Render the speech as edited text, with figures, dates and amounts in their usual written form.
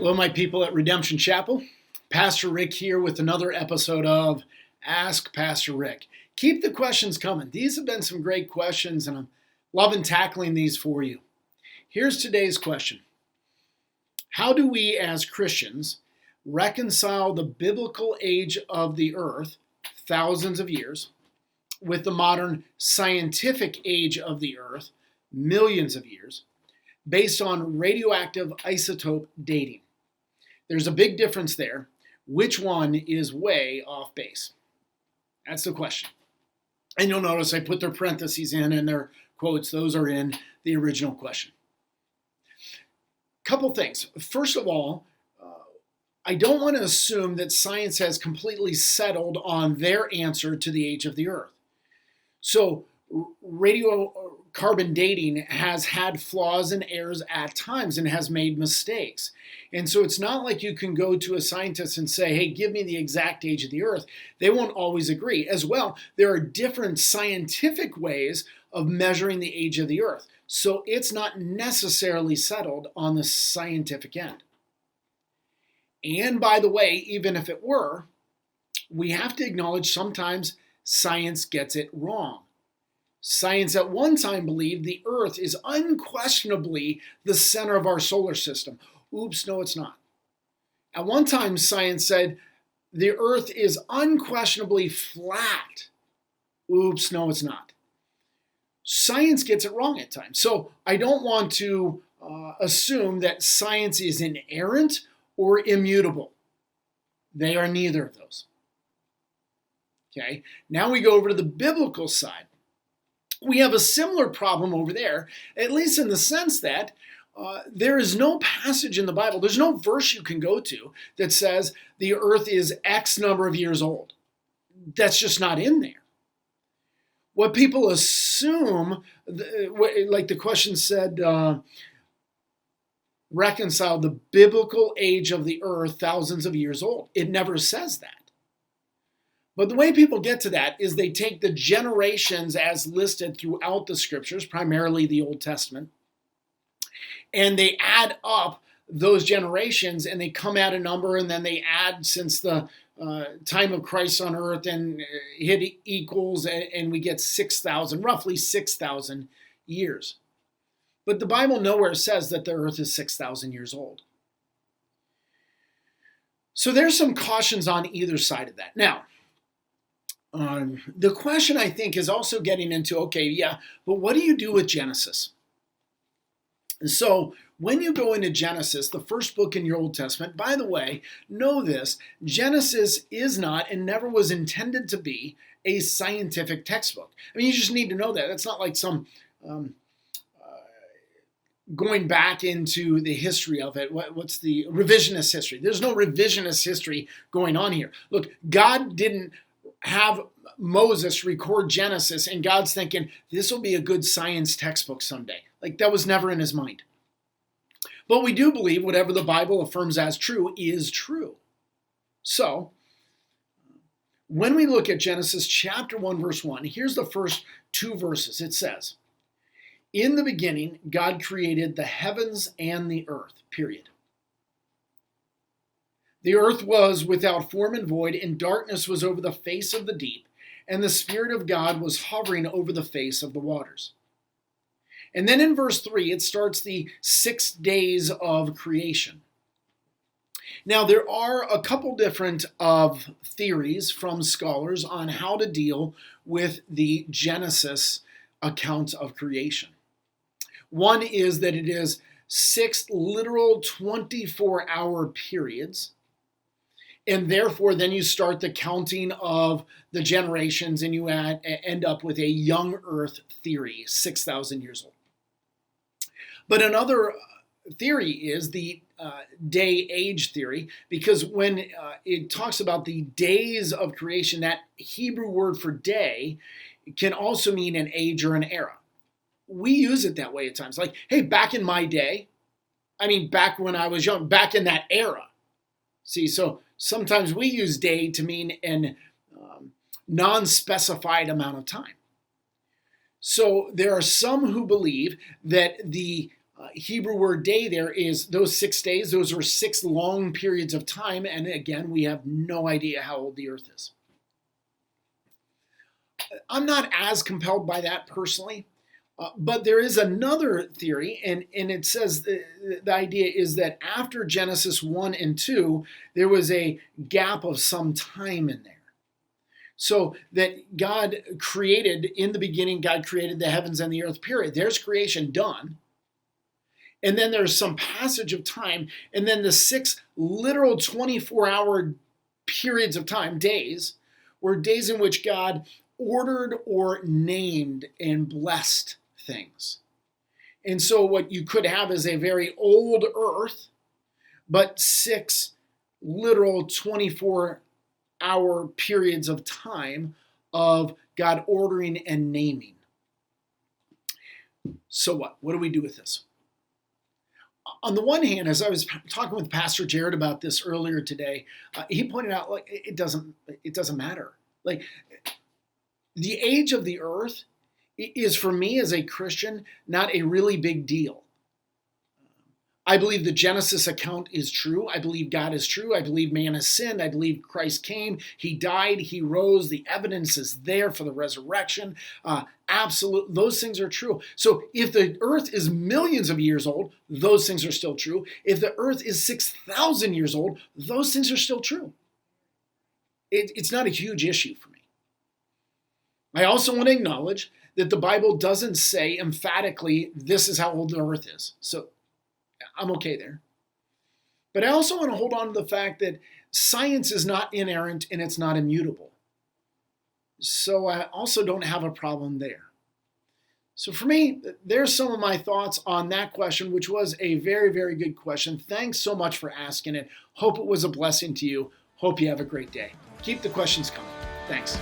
Hello, my people at Redemption Chapel. Pastor Rick here with another episode of Ask Pastor Rick. Keep the questions coming. These have been some great questions, and I'm loving tackling these for you. Here's today's question. How do we as Christians reconcile the biblical age of the earth, thousands of years, with the modern scientific age of the earth, millions of years, based on radioactive isotope dating? There's a big difference there. Which one is way off base? That's the question. And you'll notice I put their parentheses in and their quotes. Those are in the original question. Couple things. First of all, I don't want to assume that science has completely settled on their answer to the age of the earth. So radiocarbon dating has had flaws and errors at times and has made mistakes. And so it's not like you can go to a scientist and say, hey, give me the exact age of the earth. They won't always agree. As well, there are different scientific ways of measuring the age of the earth. So it's not necessarily settled on the scientific end. And by the way, even if it were, we have to acknowledge sometimes science gets it wrong. Science at one time believed the Earth is unquestionably the center of our solar system. Oops, no, it's not. At one time, science said the Earth is unquestionably flat. Oops, no, it's not. Science gets it wrong at times. So I don't want to assume that science is inerrant or immutable. They are neither of those. Okay, now we go over to the biblical side. We have a similar problem over there, at least in the sense that there is no passage in the Bible, there's no verse you can go to that says the earth is X number of years old. That's just not in there. What people assume, like the question said, reconcile the biblical age of the earth thousands of years old. It never says that. But the way people get to that is they take the generations as listed throughout the scriptures, primarily the Old Testament, and they add up those generations and they come at a number, and then they add since the time of Christ on earth and hit equals, and we get 6,000, roughly 6,000 years. But the Bible nowhere says that the earth is 6,000 years old. So there's some cautions on either side of that. Now, the question, I think, is also getting into, okay, yeah, but what do you do with Genesis? So when you go into Genesis, the first book in your Old Testament, by the way, know this, Genesis is not and never was intended to be a scientific textbook. I mean, you just need to know that. It's not like some going back into the history of it. What's the revisionist history? There's no revisionist history going on here. Look, God didn't have Moses record Genesis and God's thinking, this will be a good science textbook someday. Like, that was never in his mind. But we do believe whatever the Bible affirms as true is true. So, when we look at Genesis chapter 1, verse 1, here's the first two verses. It says, in the beginning, God created the heavens and the earth, period. The earth was without form and void, and darkness was over the face of the deep, and the Spirit of God was hovering over the face of the waters. And then in verse 3, it starts the 6 days of creation. Now, there are a couple different theories from scholars on how to deal with the Genesis account of creation. One is that it is 6 literal 24-hour periods. And therefore, then you start the counting of the generations and you end up with a young earth theory, 6,000 years old. But another theory is the day-age theory, because when it talks about the days of creation, that Hebrew word for day can also mean an age or an era. We use it that way at times. Like, hey, back in my day, I mean, back when I was young, back in that era. See, so sometimes we use day to mean an non-specified amount of time. So there are some who believe that the Hebrew word day there is those 6 days. Those are 6 long periods of time. And again, we have no idea how old the earth is. I'm not as compelled by that personally. But there is another theory, and it says the idea is that after Genesis 1 and 2, there was a gap of some time in there. So that God created, in the beginning, God created the heavens and the earth, period. There's creation done. And then there's some passage of time, and then the 6 literal 24-hour periods of time, days, were days in which God ordered or named and blessed things. And so what you could have is a very old earth, but 6 literal 24-hour periods of time of God ordering and naming. So what? What do we do with this? On the one hand, as I was talking with Pastor Jared about this earlier today, he pointed out, like, it doesn't matter. Like, the age of the earth is, for me as a Christian, not a really big deal. I believe the Genesis account is true. I believe God is true. I believe man has sinned. I believe Christ came. He died. He rose. The evidence is there for the resurrection. Absolute. Those things are true. So if the earth is millions of years old, those things are still true. If the earth is 6,000 years old, those things are still true. It's not a huge issue for me. I also want to acknowledge that the Bible doesn't say emphatically this is how old the earth is. So I'm okay there. But I also want to hold on to the fact that science is not inerrant and it's not immutable. So I also don't have a problem there. So for me, there's some of my thoughts on that question, which was a very, very good question. Thanks so much for asking it. Hope it was a blessing to you. Hope you have a great day. Keep the questions coming. Thanks.